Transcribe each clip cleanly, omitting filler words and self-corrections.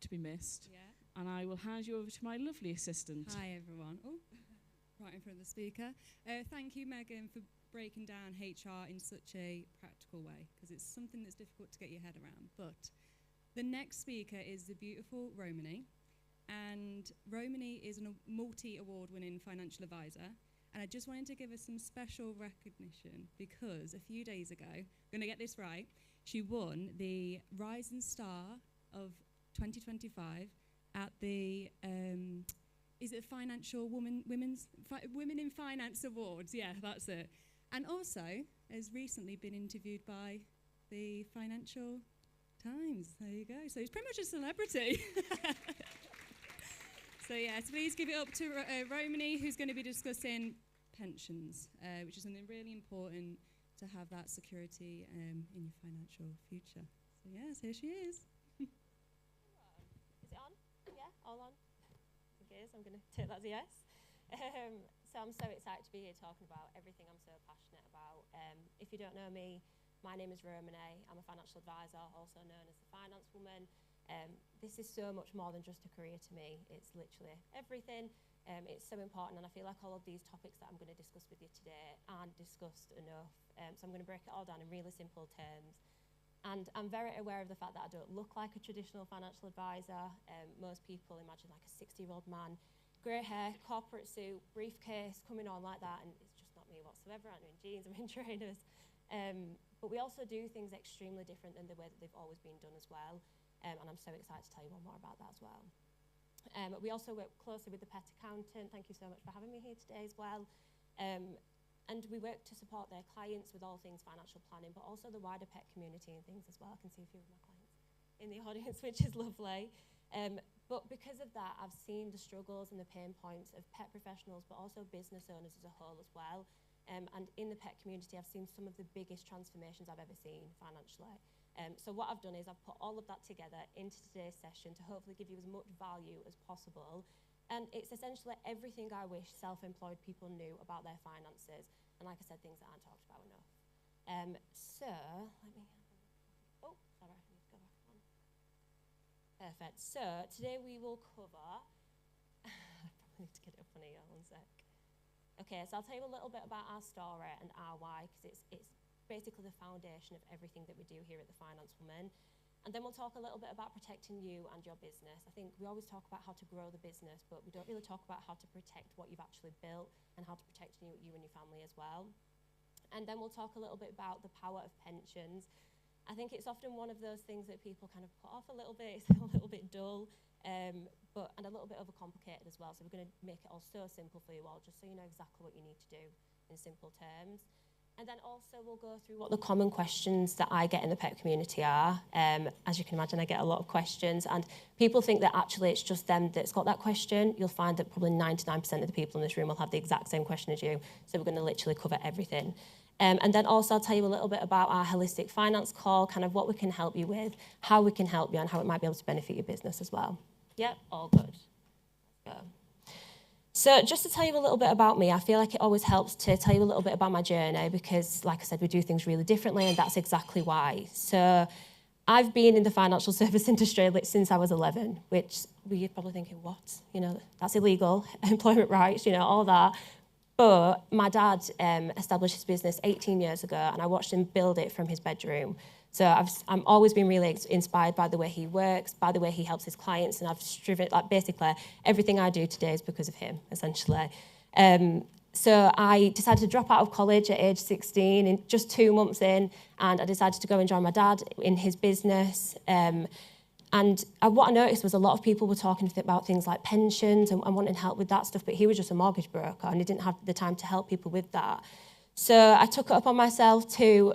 to be missed. Yeah. And I will hand you over to my lovely assistant. Hi, everyone. Oh, right in front of the speaker. Thank you, Megan, for breaking down HR in such a practical way, because it's something that's difficult to get your head around. But the next speaker is the beautiful Romany. And Romany is a multi-award-winning financial advisor. And I just wanted to give her some special recognition because a few days ago, I'm going to get this right, she won the Rising Star of 2025 at the, is it Financial Women in Finance Awards? Yeah, that's it. And also has recently been interviewed by the Financial Times. There you go. So he's pretty much a celebrity. So yes, please give it up to Romany, who's going to be discussing pensions, which is something really important to have that security in your financial future. So yes, here she is. Is it on? Yeah, all on? I think it is. I'm going to take that as a yes. So I'm so excited to be here talking about everything I'm so passionate about. If you don't know me, my name is Romany. I'm a financial advisor, also known as the Finance Woman. This is so much more than just a career to me. It's literally everything. It's so important, and I feel like all of these topics that I'm going to discuss with you today aren't discussed enough. So I'm going to break it all down in really simple terms. And I'm very aware of the fact that I don't look like a traditional financial advisor. Most people imagine like a 60-year-old man, grey hair, corporate suit, briefcase, coming on like that, and it's just not me whatsoever. I'm in jeans, I'm in trainers. But we also do things extremely different than the way that they've always been done as well. And I'm so excited to tell you more about that as well. We also work closely with the pet accountant. Thank you so much for having me here today as well. And we work to support their clients with all things financial planning, but also the wider pet community and things as well. I can see a few of my clients in the audience, which is lovely. But because of that, I've seen the struggles and the pain points of pet professionals, but also business owners as a whole as well. And in the pet community, I've seen some of the biggest transformations I've ever seen financially. So what I've done is I've put all of that together into today's session to hopefully give you as much value as possible. And it's essentially everything I wish self-employed people knew about their finances. And like I said, things that aren't talked about enough. So, let me oh, sorry, I need to go back on. Perfect. So, today we will cover, I probably need to get it up on here, one sec. Okay, so I'll tell you a little bit about our story and our why, because it's basically the foundation of everything that we do here at the Finance Woman. And then we'll talk a little bit about protecting you and your business. I think we always talk about how to grow the business, but we don't really talk about how to protect what you've actually built and how to protect you and your family as well. And then we'll talk a little bit about the power of pensions. I think it's often one of those things that people kind of put off a little bit. It's a little bit dull, and a little bit overcomplicated as well. So we're going to make it all so simple for you all, just so you know exactly what you need to do in simple terms. And then also we'll go through what the common questions that I get in the pet community are. As you can imagine, I get a lot of questions, and people think that actually it's just them that's got that question. You'll find that probably 99% of the people in this room will have the exact same question as you. So we're going to literally cover everything. And then also I'll tell you a little bit about our holistic finance call, kind of what we can help you with, how we can help you, and how it might be able to benefit your business as well. Yep, all good. Let's go. So just to tell you a little bit about me, I feel like it always helps to tell you a little bit about my journey because, like I said, we do things really differently, and that's exactly why. So I've been in the financial service industry since I was 11, which you're probably thinking, what? You know, that's illegal, employment rights, you know, all that. But my dad established his business 18 years ago, and I watched him build it from his bedroom. So I'm always been really inspired by the way he works, by the way he helps his clients, and I've striven, like basically everything I do today is because of him, essentially. So I decided to drop out of college at age 16, in just 2 months in, and I decided to go and join my dad in his business. And what I noticed was a lot of people were talking about things like pensions and wanting help with that stuff, but he was just a mortgage broker and he didn't have the time to help people with that. So I took it upon myself to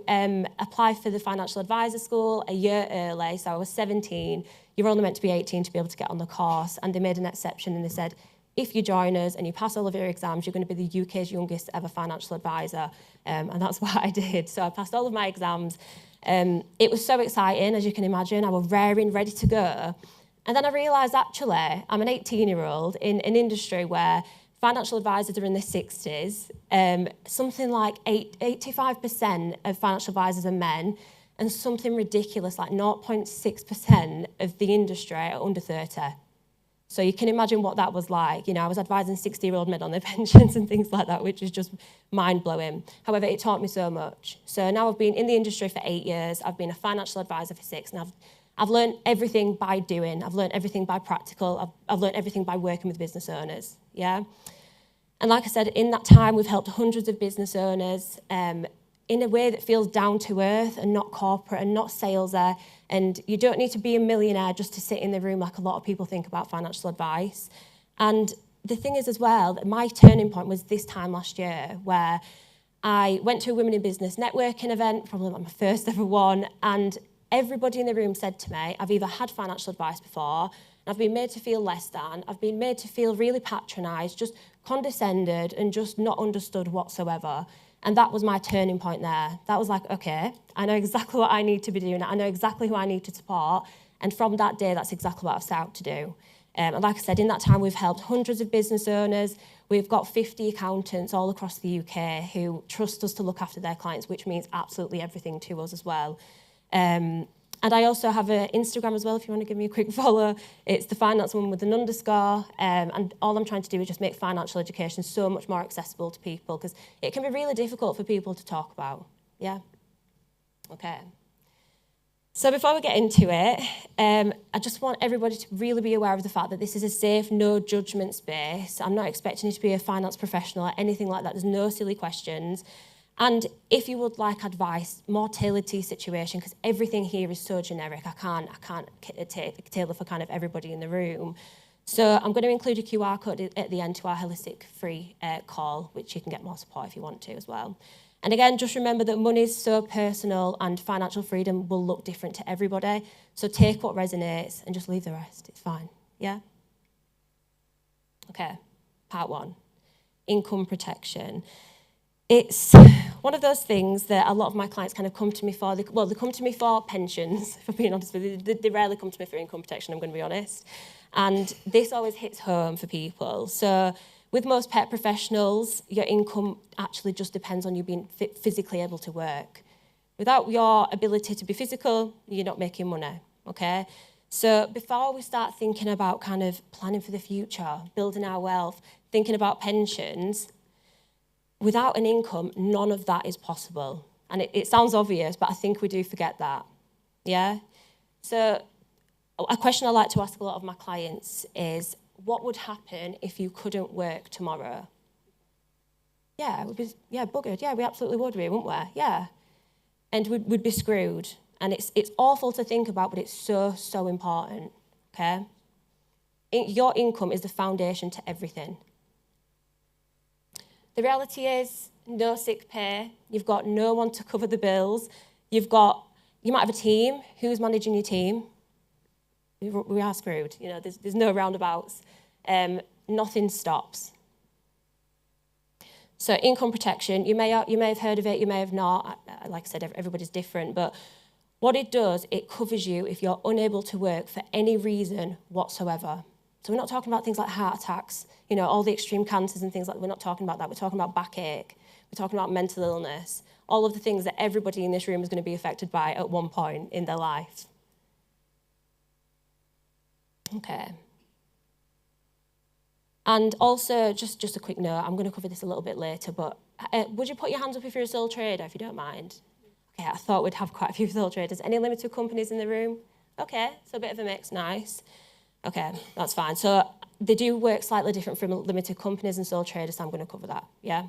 apply for the financial advisor school a year early. So I was 17. You're only meant to be 18 to be able to get on the course. And they made an exception and they said, if you join us and you pass all of your exams, you're going to be the UK's youngest ever financial advisor. And that's what I did. So I passed all of my exams. It was so exciting, as you can imagine. I was raring, ready to go. And then I realised, actually, I'm an 18-year-old in an industry where financial advisors are in their 60s. Something like 85% of financial advisors are men. and something ridiculous like 0.6% of the industry are under 30. So you can imagine what that was like. You know, I was advising 60-year-old men on their pensions and things like that, which is just mind-blowing. However, it taught me so much. So now I've been in the industry for 8 years. I've been a financial advisor for 6, and I've learned everything by doing. I've learned everything by practical. I've learned everything by working with business owners, yeah? And like I said, in that time, we've helped hundreds of business owners in a way that feels down to earth and not corporate and not salesy. And you don't need to be a millionaire just to sit in the room like a lot of people think about financial advice. And the thing is as well, that my turning point was this time last year where I went to a Women in Business networking event, probably like my first ever one, and everybody in the room said to me, I've either had financial advice before, and I've been made to feel less than, I've been made to feel really patronised, just condescended and just not understood whatsoever. And that was my turning point there. That was like, okay, I know exactly what I need to be doing. I know exactly who I need to support. And from that day, that's exactly what I've set out to do. And like I said, in that time, we've helped hundreds of business owners. We've got 50 accountants all across the UK who trust us to look after their clients, which means absolutely everything to us as well. And I also have an Instagram as well, if you want to give me a quick follow. It's the finance woman with an underscore. And all I'm trying to do is just make financial education so much more accessible to people, because it can be really difficult for people to talk about. Yeah? Okay. So before we get into it, I just want everybody to really be aware of the fact that this is a safe, no judgment space. I'm not expecting you to be a finance professional or anything like that. There's no silly questions. And if you would like advice more tailored to your situation, because everything here is so generic, I can't tailor for kind of everybody in the room. So I'm going to include a QR code at the end to our holistic free call, which you can get more support if you want to as well. And again, just remember that money is so personal and financial freedom will look different to everybody. So take what resonates and just leave the rest. It's fine. Yeah? Okay, part 1, income protection. It's one of those things that a lot of my clients kind of come to me for. They come to me for pensions, if I'm being honest with you. They rarely come to me for income protection, I'm going to be honest. And this always hits home for people. So with most pet professionals, your income actually just depends on you being physically able to work. Without your ability to be physical, you're not making money, okay? So before we start thinking about kind of planning for the future, building our wealth, thinking about pensions, without an income, none of that is possible. And it sounds obvious, but I think we do forget that, yeah? So a question I like to ask a lot of my clients is, what would happen if you couldn't work tomorrow? Yeah, buggered. Yeah, we absolutely would, wouldn't we? Yeah. And we'd be screwed. And it's awful to think about, but it's so, so important, okay? Your income is the foundation to everything. The reality is, no sick pay, you've got no one to cover the bills, you might have a team. Who's managing your team? We are screwed, you know, there's no roundabouts. Nothing stops. So income protection, you may have heard of it, you may have not. Like I said, everybody's different, but what it does, it covers you if you're unable to work for any reason whatsoever. So we're not talking about things like heart attacks, you know, all the extreme cancers and things like that. We're not talking about that. We're talking about backache. We're talking about mental illness, all of the things that everybody in this room is going to be affected by at one point in their life. Okay. And also, just a quick note, I'm going to cover this a little bit later, but would you put your hands up if you're a sole trader, if you don't mind? Okay, I thought we'd have quite a few sole traders. Any limited companies in the room? Okay, so a bit of a mix, nice. Okay, that's fine. So they do work slightly different from limited companies and sole traders, so I'm going to cover that, yeah?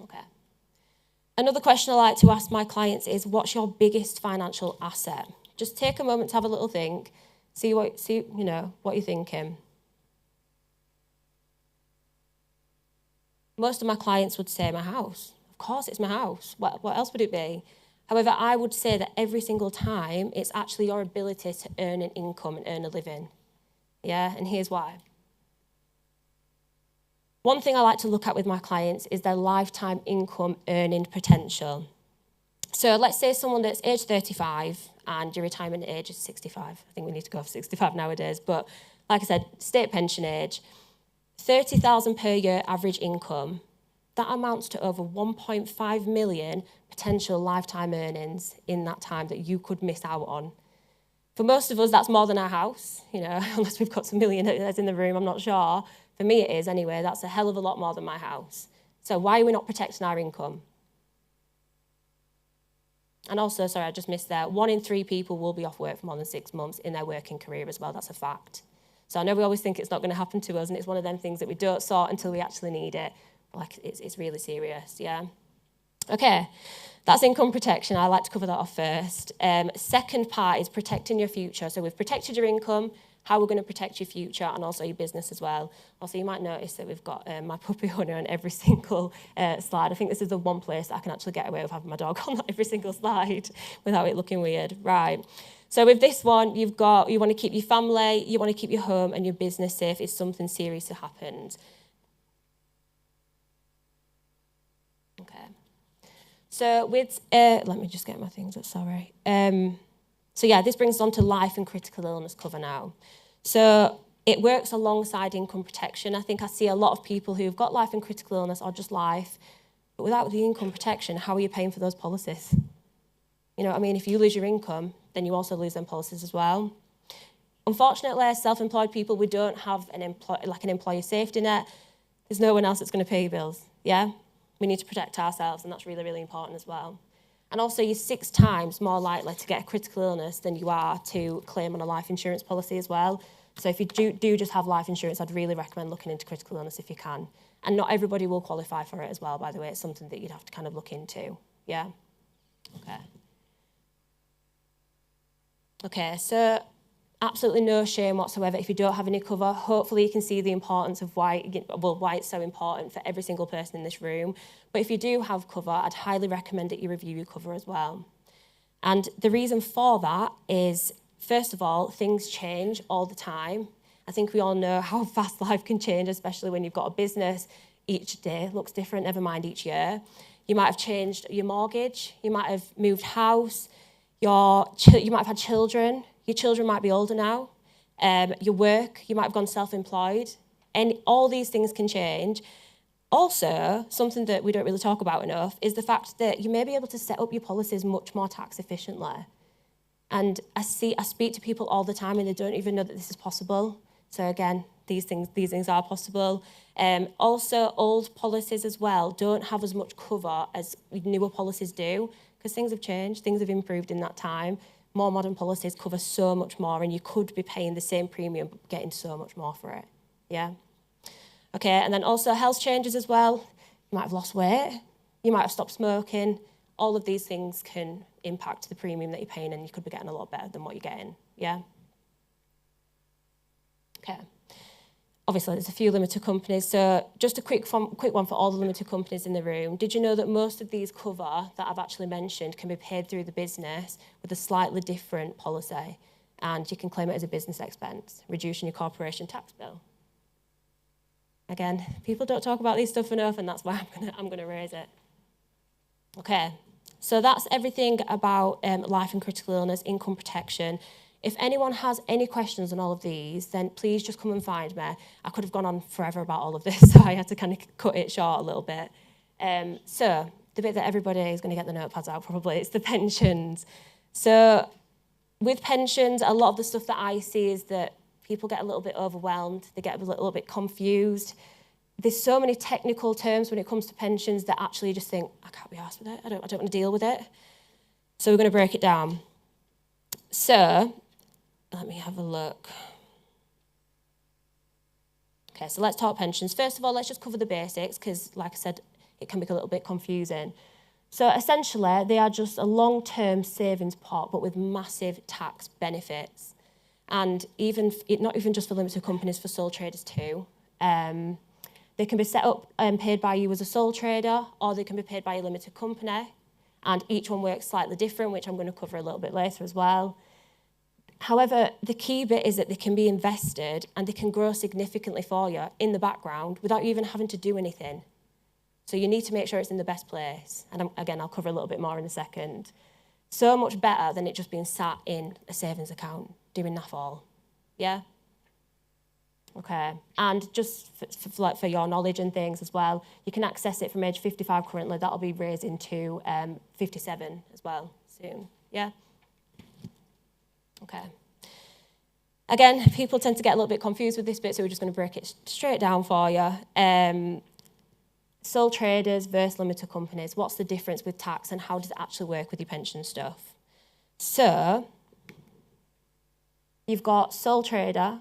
Okay. Another question I like to ask my clients is, what's your biggest financial asset? Just take a moment to have a little think, see what you're thinking. Most of my clients would say my house. Of course, it's my house. What else would it be? However, I would say that every single time, it's actually your ability to earn an income and earn a living. Yeah, and here's why. One thing I like to look at with my clients is their lifetime income earning potential. So let's say someone that's age 35 and your retirement age is 65. I think we need to go for 65 nowadays. But like I said, state pension age, 30,000 per year average income. that amounts to over 1.5 million potential lifetime earnings in that time that you could miss out on. For most of us, that's more than our house, you know, unless we've got some millionaires in the room, I'm not sure. For me, it is anyway. That's a hell of a lot more than my house. So why are we not protecting our income? And also, sorry, I just missed that. 1 in 3 people will be off work for more than 6 months in their working career as well. That's a fact. So I know we always think it's not going to happen to us, and it's one of them things that we don't sort until we actually need it. Like, it's really serious, yeah? Okay, that's income protection. I like to cover that off first. Second part is protecting your future. So we've protected your income, how we're going to protect your future, and also your business as well. Also, you might notice that we've got my puppy owner on every single slide. I think this is the one place that I can actually get away with having my dog on every single slide without it looking weird. Right. So with this one, you want to keep your family, you want to keep your home and your business safe if something serious happens. Okay. So with, let me just get my things up, sorry. So yeah, this brings us on to life and critical illness cover now. So it works alongside income protection. I think I see a lot of people who've got life and critical illness or just life, but without the income protection, how are you paying for those policies? You know what I mean? If you lose your income, then you also lose them policies as well. Unfortunately, as self-employed people, we don't have an employer safety net. There's no one else that's going to pay your bills, yeah? We need to protect ourselves, and that's really, really important as well. And also, you're 6 times more likely to get a critical illness than you are to claim on a life insurance policy as well. So if you do just have life insurance, I'd really recommend looking into critical illness if you can. And not everybody will qualify for it as well, by the way. It's something that you'd have to kind of look into, yeah? Okay. Okay, so absolutely no shame whatsoever if you don't have any cover. Hopefully you can see the importance of why it's so important for every single person in this room. But if you do have cover, I'd highly recommend that you review your cover as well. And the reason for that is, first of all, things change all the time. I think we all know how fast life can change, especially when you've got a business. Each day looks different, never mind each year. You might have changed your mortgage, you might have moved house, you might have had children, your children might be older now, your work, you might have gone self-employed, and all these things can change. Also, something that we don't really talk about enough is the fact that you may be able to set up your policies much more tax efficiently. And I speak to people all the time and they don't even know that this is possible. So again, these things are possible. Also, old policies as well don't have as much cover as newer policies do, because things have changed, things have improved in that time. More modern policies cover so much more, and you could be paying the same premium but getting so much more for it. Yeah? Okay, and then also health changes as well. You might have lost weight, you might have stopped smoking. All of these things can impact the premium that you're paying, and you could be getting a lot better than what you're getting. Yeah? Okay. Obviously, there's a few limited companies. So just a quick one for all the limited companies in the room. Did you know that most of these cover that I've actually mentioned can be paid through the business with a slightly different policy? And you can claim it as a business expense, reducing your corporation tax bill. Again, people don't talk about these stuff enough, and that's why I'm gonna raise it. Okay, so that's everything about life and critical illness, income protection. If anyone has any questions on all of these, then please just come and find me. I could have gone on forever about all of this, so I had to kind of cut it short a little bit. So the bit that everybody is going to get the notepads out probably, it's the pensions. So with pensions, a lot of the stuff that I see is that people get a little bit overwhelmed, they get a little bit confused. There's so many technical terms when it comes to pensions that actually you just think, I can't be arsed with it, I don't want to deal with it. So we're going to break it down. So let me have a look. Okay, so let's talk pensions. First of all, let's just cover the basics because, like I said, it can be a little bit confusing. So essentially, they are just a long-term savings pot, but with massive tax benefits. And not even just for limited companies, for sole traders too. They can be set up and paid by you as a sole trader, or they can be paid by a limited company. And each one works slightly different, which I'm going to cover a little bit later as well. However, the key bit is that they can be invested and they can grow significantly for you in the background without you even having to do anything. So you need to make sure it's in the best place. And again, I'll cover a little bit more in a second. So much better than it just being sat in a savings account doing naff all. Yeah? Okay, and just for your knowledge and things as well, you can access it from age 55 currently. That'll be raising to 57 as well soon. Yeah? Okay. Again, people tend to get a little bit confused with this bit, so we're just going to break it straight down for you. Sole traders versus limited companies. What's the difference with tax and how does it actually work with your pension stuff? So, you've got sole trader.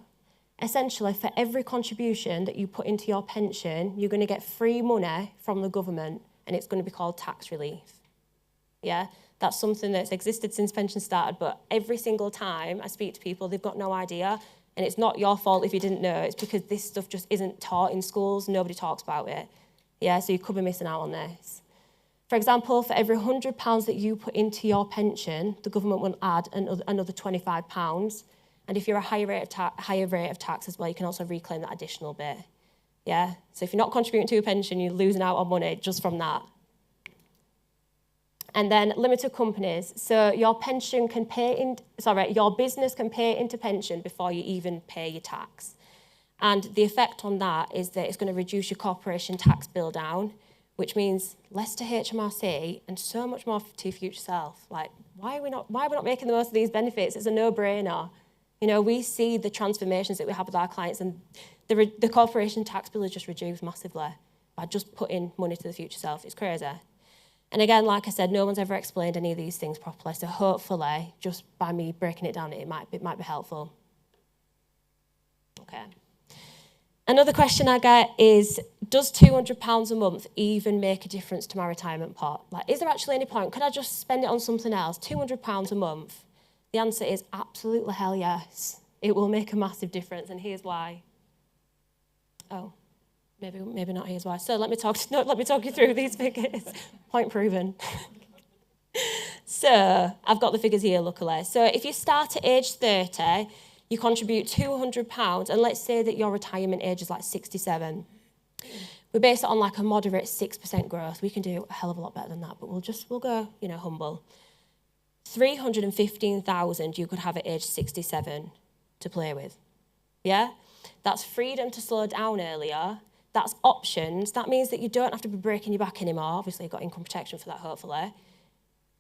Essentially, for every contribution that you put into your pension, you're going to get free money from the government, and it's going to be called tax relief. Yeah, that's something that's existed since pension started, but every single time I speak to people, they've got no idea, and it's not your fault if you didn't know. It's because this stuff just isn't taught in schools. Nobody talks about it. Yeah, so you could be missing out on this. For example, for every £100 that you put into your pension, the government will add another £25. And if you're a higher rate of tax as well, you can also reclaim that additional bit. Yeah? So if you're not contributing to a pension, you're losing out on money just from that. And then limited companies. So your pension can your business can pay into pension before you even pay your tax. And the effect on that is that it's going to reduce your corporation tax bill down, which means less to HMRC and so much more to your future self. Like, why are we not making the most of these benefits? It's a no-brainer. You know, we see the transformations that we have with our clients, and the corporation tax bill is just reduced massively by just putting money to the future self. It's crazy. And again, like I said, no one's ever explained any of these things properly, so hopefully, just by me breaking it down, it might be helpful. Okay. Another question I get is, does £200 a month even make a difference to my retirement pot? Like, is there actually any point? Could I just spend it on something else? £200 a month? The answer is absolutely hell yes. It will make a massive difference, and here's why. Oh, maybe not here's why. So let me talk you through these figures. Point proven. So I've got the figures here, luckily. So if you start at age 30, you contribute £200, and let's say that your retirement age is like 67. We base it on like a moderate 6% growth. We can do a hell of a lot better than that, but we'll go, humble. 315,000 you could have at age 67 to play with. Yeah? That's freedom to slow down earlier. That's options. That means that you don't have to be breaking your back anymore. Obviously, you've got income protection for that, hopefully.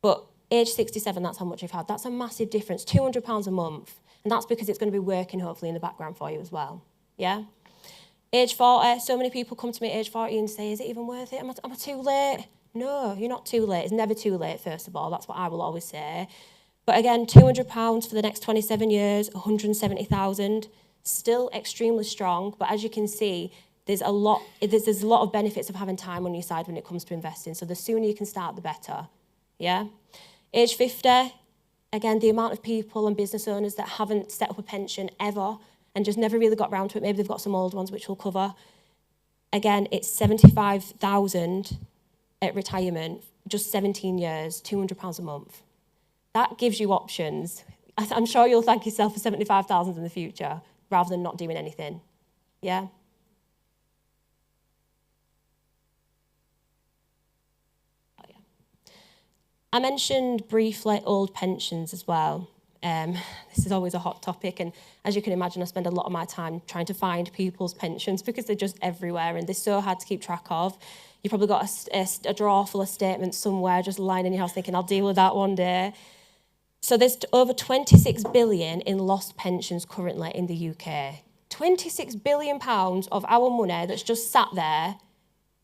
But age 67, that's how much you've had. That's a massive difference, £200 a month. And that's because it's going to be working, hopefully, in the background for you as well. Yeah? Age 40, so many people come to me at age 40 and say, is it even worth it? Am I too late? No, you're not too late. It's never too late, first of all. That's what I will always say. But again, £200 for the next 27 years, 170,000, still extremely strong. But as you can see, there's a lot of benefits of having time on your side when it comes to investing. So the sooner you can start, the better. Yeah? Age 50, again, the amount of people and business owners that haven't set up a pension ever and just never really got around to it. Maybe they've got some old ones, which we'll cover. Again, it's 75,000 at retirement, just 17 years, £200 a month. That gives you options. I'm sure you'll thank yourself for 75,000 in the future rather than not doing anything. Yeah? Oh, yeah. I mentioned briefly old pensions as well. This is always a hot topic, and as you can imagine, I spend a lot of my time trying to find people's pensions because they're just everywhere and they're so hard to keep track of. You've probably got a drawer full of statements somewhere just lying in your house thinking, I'll deal with that one day. So there's over 26 billion in lost pensions currently in the UK. 26 billion pounds of our money that's just sat there,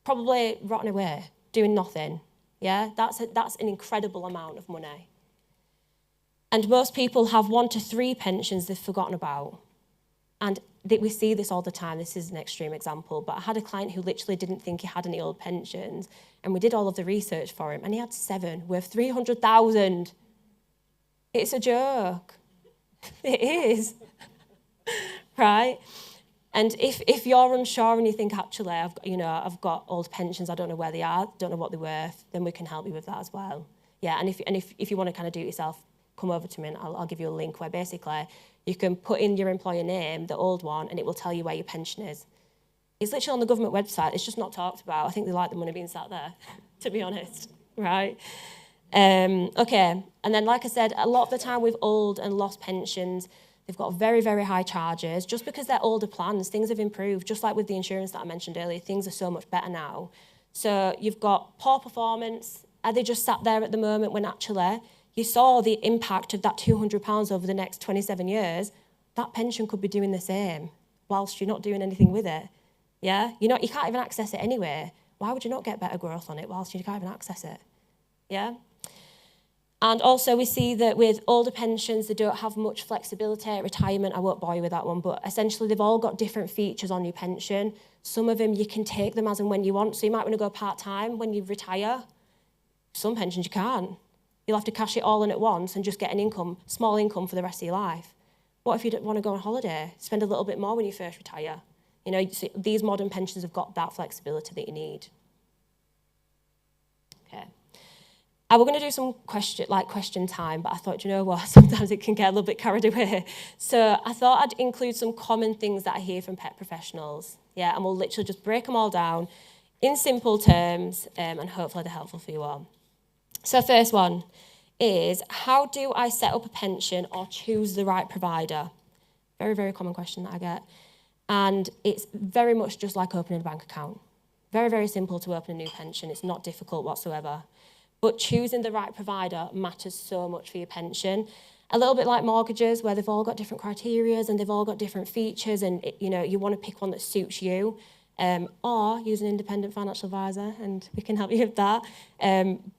probably rotting away, doing nothing. Yeah, that's an incredible amount of money. And most people have 1 to 3 pensions they've forgotten about. And we see this all the time. This is an extreme example, but I had a client who literally didn't think he had any old pensions, and we did all of the research for him, and he had 7 worth 300,000. It's a joke. It is. Right? And if you're unsure and you think, actually, I've got old pensions, I don't know where they are, don't know what they're worth, then we can help you with that as well. Yeah, and if you want to kind of do it yourself, come over to me and I'll give you a link where basically you can put in your employer name, the old one, and it will tell you where your pension is. It's literally on the government website. It's just not talked about. I think they like the money being sat there, to be honest, right? Okay, and then like I said, a lot of the time with old and lost pensions, They've got very, very high charges. Just because they're older plans, things have improved. Just like with the insurance that I mentioned earlier, things are so much better now. So you've got poor performance. Are they just sat there at the moment when actually you saw the impact of that £200 over the next 27 years? That pension could be doing the same whilst you're not doing anything with it. Yeah? You can't even access it anyway. Why would you not get better growth on it whilst you can't even access it? Yeah? And also we see that with older pensions, they don't have much flexibility at retirement. I won't bore you with that one, but essentially they've all got different features on your pension. Some of them you can take them as and when you want. So you might want to go part-time when you retire. Some pensions you can't. You'll have to cash it all in at once and just get an income, small income for the rest of your life. What if you don't want to go on holiday? Spend a little bit more when you first retire. These modern pensions have got that flexibility that you need. Okay. We're going to do some question time, but I thought, you know what, sometimes it can get a little bit carried away. So I thought I'd include some common things that I hear from pet professionals. Yeah, and we'll literally just break them all down in simple terms, and hopefully they're helpful for you all. So first one is, how do I set up a pension or choose the right provider? Very, very common question that I get. And it's very much just like opening a bank account. Very, very simple to open a new pension. It's not difficult whatsoever. But choosing the right provider matters so much for your pension. A little bit like mortgages, where they've all got different criteria and they've all got different features, and you want to pick one that suits you, or use an independent financial advisor, and we can help you with that.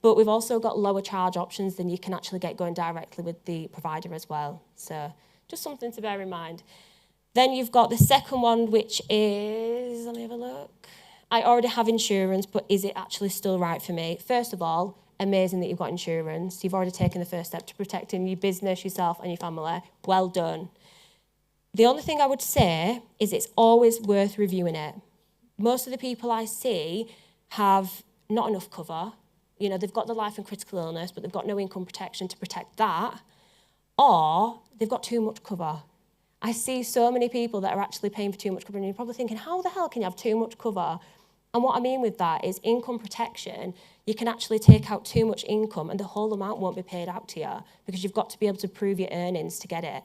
But we've also got lower charge options than you can actually get going directly with the provider as well. So just something to bear in mind. Then you've got the second one, which is, let me have a look. I already have insurance, but is it actually still right for me? First of all, amazing that you've got insurance. You've already taken the first step to protecting your business, yourself and your family. Well done. The only thing I would say is it's always worth reviewing it. Most of the people I see have not enough cover. They've got the life and critical illness, but they've got no income protection to protect that. Or they've got too much cover. I see so many people that are actually paying for too much cover, and you're probably thinking, how the hell can you have too much cover? And what I mean with that is income protection. You can actually take out too much income and the whole amount won't be paid out to you because you've got to be able to prove your earnings to get it.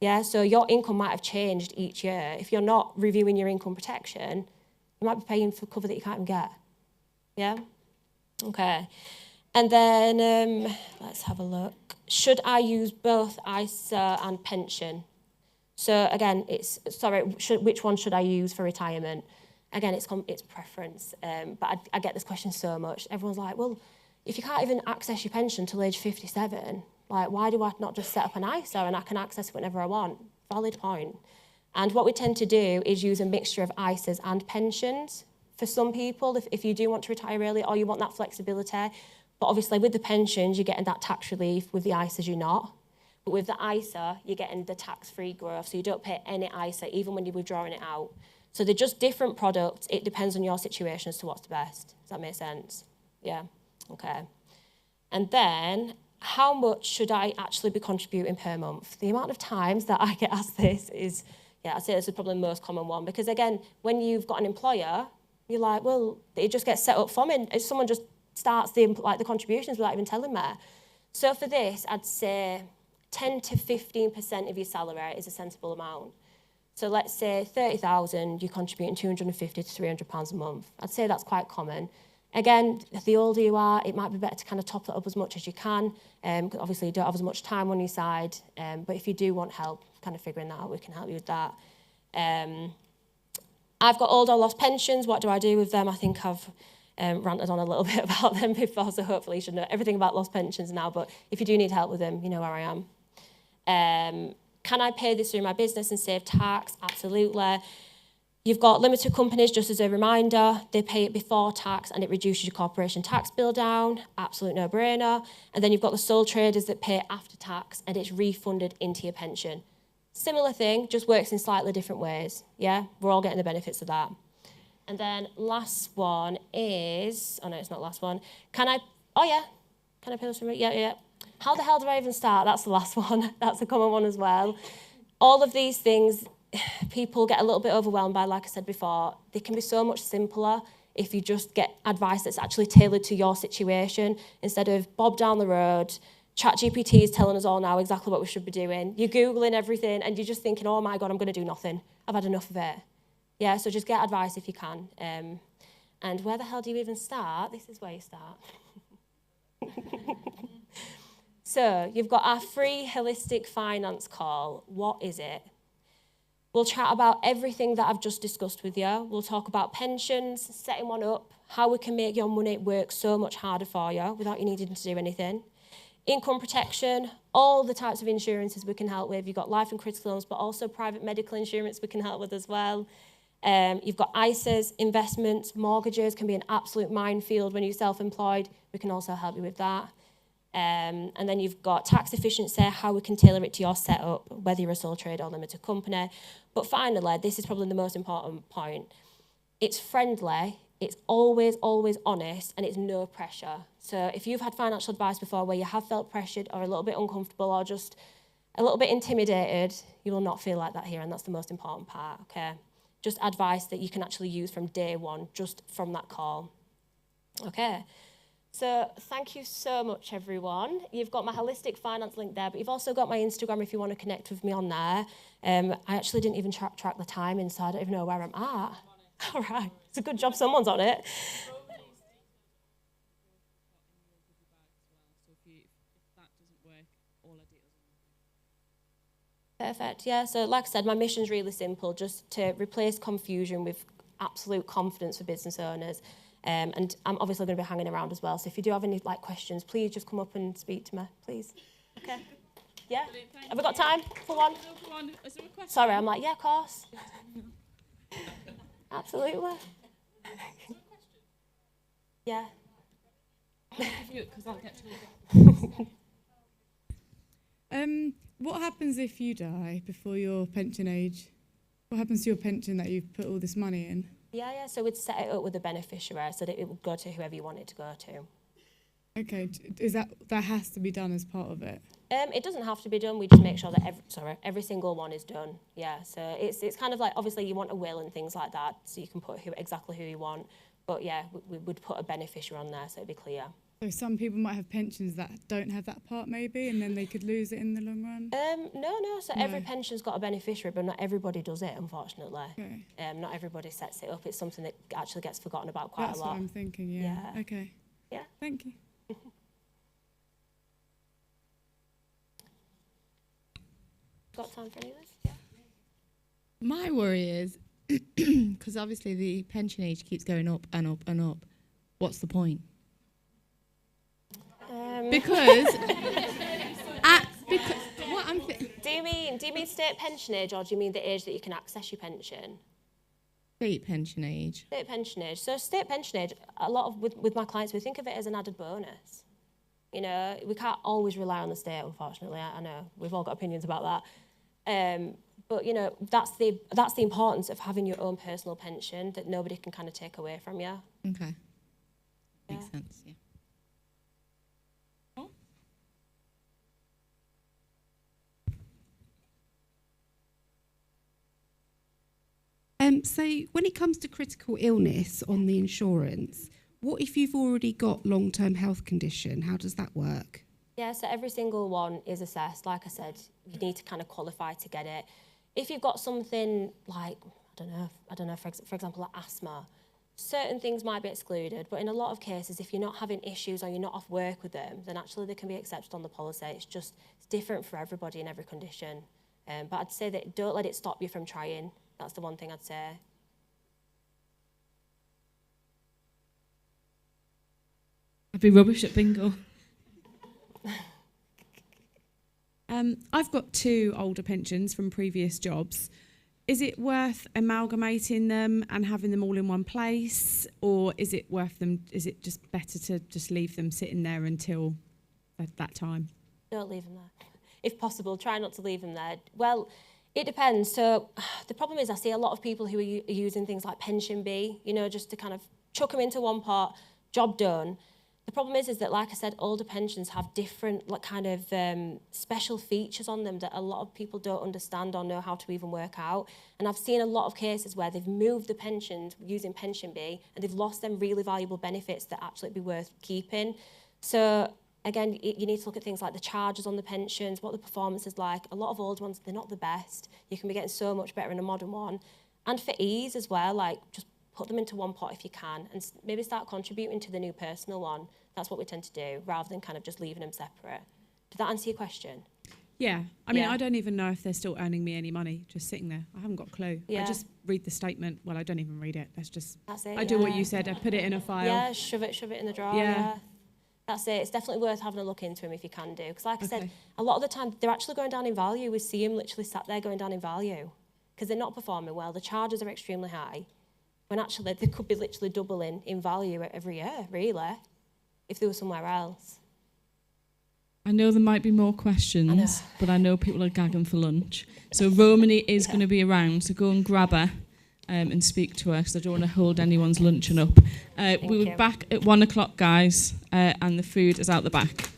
Yeah, so your income might have changed each year. If you're not reviewing your income protection, you might be paying for cover that you can't even get. Yeah? Okay. And then let's have a look. Should I use both ISA and pension? So again, which one should I use for retirement? Again, it's preference, but I get this question so much. Everyone's like, well, if you can't even access your pension till age 57, why do I not just set up an ISA and I can access it whenever I want? Valid point. And what we tend to do is use a mixture of ISAs and pensions. For some people, if you do want to retire early or you want that flexibility, but obviously with the pensions, you're getting that tax relief. With the ISAs, you're not. But with the ISA, you're getting the tax-free growth, so you don't pay any ISA, even when you're withdrawing it out. So they're just different products. It depends on your situation as to what's the best. Does that make sense? Yeah? Okay. And then, how much should I actually be contributing per month? The amount of times that I get asked this is, I'd say this is probably the most common one. Because again, when you've got an employer, you're like, well, it just gets set up for me. If someone just starts the contributions without even telling me. So for this, I'd say 10 to 15% of your salary is a sensible amount. So let's say 30,000, you're contributing 250 to 300 pounds a month. I'd say that's quite common. Again, the older you are, it might be better to kind of top that up as much as you can. Obviously, you don't have as much time on your side. But if you do want help kind of figuring that out, we can help you with that. I've got old or lost pensions. What do I do with them? I think I've ranted on a little bit about them before, so hopefully you should know everything about lost pensions now. But if you do need help with them, you know where I am. Can I pay this through my business and save tax? Absolutely. You've got limited companies, just as a reminder. They pay it before tax and it reduces your corporation tax bill down. Absolute no-brainer. And then you've got the sole traders that pay after tax and it's refunded into your pension. Similar thing, just works in slightly different ways. Yeah, we're all getting the benefits of that. And then last one is, oh no, it's not last one. Can I pay this through? Yeah. How the hell do I even start? That's the last one. That's a common one as well. All of these things, people get a little bit overwhelmed by, like I said before. They can be so much simpler if you just get advice that's actually tailored to your situation instead of bob down the road, ChatGPT is telling us all now exactly what we should be doing. You're Googling everything and you're just thinking, oh my God, I'm going to do nothing. I've had enough of it. Yeah, so just get advice if you can. And where the hell do you even start? This is where you start. So you've got our free holistic finance call. What is it? We'll chat about everything that I've just discussed with you. We'll talk about pensions, setting one up, how we can make your money work so much harder for you without you needing to do anything. Income protection, all the types of insurances we can help with. You've got life and critical illness, but also private medical insurance we can help with as well. You've got ISAs, investments, mortgages can be an absolute minefield when you're self-employed. We can also help you with that. And then you've got tax efficiency, how we can tailor it to your setup, whether you're a sole trader or limited company. But finally, this is probably the most important point. It's friendly, it's always, always honest, and it's no pressure. So if you've had financial advice before where you have felt pressured or a little bit uncomfortable or just a little bit intimidated, you will not feel like that here, and that's the most important part, okay? Just advice that you can actually use from day one, just from that call. Okay. So thank you so much, everyone. You've got my holistic finance link there, but you've also got my Instagram if you want to connect with me on there. I actually didn't even track the timing, so I don't even know where I'm at. All right. It's a good job someone's on it. Perfect, yeah. So like I said, my mission's really simple, just to replace confusion with absolute confidence for business owners. And I'm obviously going to be hanging around as well. So if you do have any questions, please just come up and speak to me, please. Okay. Yeah? Have we got time for one? Is there a question? Sorry, I'm yeah, of course. Absolutely. Yeah. Because I'll get to it. What happens if you die before your pension age? What happens to your pension that you've put all this money in? Yeah, so we'd set it up with a beneficiary so that it would go to whoever you want it to go to. Okay, is that has to be done as part of it? It doesn't have to be done. We just make sure that every single one is done. Yeah, so it's kind of like, obviously you want a will and things like that, so you can put exactly who you want. But yeah, we would put a beneficiary on there so it'd be clear. So some people might have pensions that don't have that part maybe, and then they could lose it in the long run? No. So every pension's got a beneficiary, but not everybody does it, unfortunately. Okay. Not everybody sets it up. It's something that actually gets forgotten about quite That's a lot. what I'm thinking, yeah. Okay. Yeah. Thank you. Got time for any of this? Yeah. My worry is, because obviously the pension age keeps going up and up and up, what's the point? Because what I'm do you mean state pension age, or do you mean the age that you can access your pension? State pension age. State pension age. So state pension age, a lot of with my clients, we think of it as an added bonus. You know, we can't always rely on the state, unfortunately. I know we've all got opinions about that. But you know, that's the importance of having your own personal pension that nobody can kind of take away from you. Okay. Yeah. Makes sense, yeah. So when it comes to critical illness on the insurance, what if you've already got long-term health condition? How does that work? Yeah, so every single one is assessed. Like I said, you need to kind of qualify to get it. If you've got something like, I don't know, for example, like asthma, certain things might be excluded, but in a lot of cases, if you're not having issues or you're not off work with them, then actually they can be accepted on the policy. It's different for everybody in every condition. But I'd say that don't let it stop you from trying. That's the one thing I'd say. I'd be rubbish at bingo. I've got 2 older pensions from previous jobs. Is it worth amalgamating them and having them all in one place, or is it just better to just leave them sitting there until that time? Don't leave them there. If possible, try not to leave them there. Well, it depends. So the problem is I see a lot of people who are using things like Pension B, you know, just to kind of chuck them into one pot, job done. The problem is that, like I said, older pensions have different special features on them that a lot of people don't understand or know how to even work out. And I've seen a lot of cases where they've moved the pensions using Pension B and they've lost them really valuable benefits that actually be worth keeping. So again, you need to look at things like the charges on the pensions, what the performance is like. A lot of old ones, they're not the best. You can be getting so much better in a modern one. And for ease as well, like just put them into one pot if you can, and maybe start contributing to the new personal one. That's what we tend to do, rather than kind of just leaving them separate. Did that answer your question? Yeah. I mean, Yeah. I don't even know if they're still earning me any money just sitting there. I haven't got a clue. Yeah. I just read the statement. Well, I don't even read it. That's it. I do what you said. I put it in a file. Yeah, shove it in the drawer. Yeah. Yeah. That's it. It's definitely worth having a look into them if you can do. Because like I said, Okay. a lot of the time, they're actually going down in value. We see them literally sat there going down in value because they're not performing well. The charges are extremely high, when actually they could be literally doubling in value every year, really, if they were somewhere else. I know there might be more questions, but I know people are gagging for lunch. So Romany is going to be around, so go and grab her and speak to her, because I don't want to hold anyone's luncheon up. We'll be back at 1 o'clock, guys, and the food is out the back.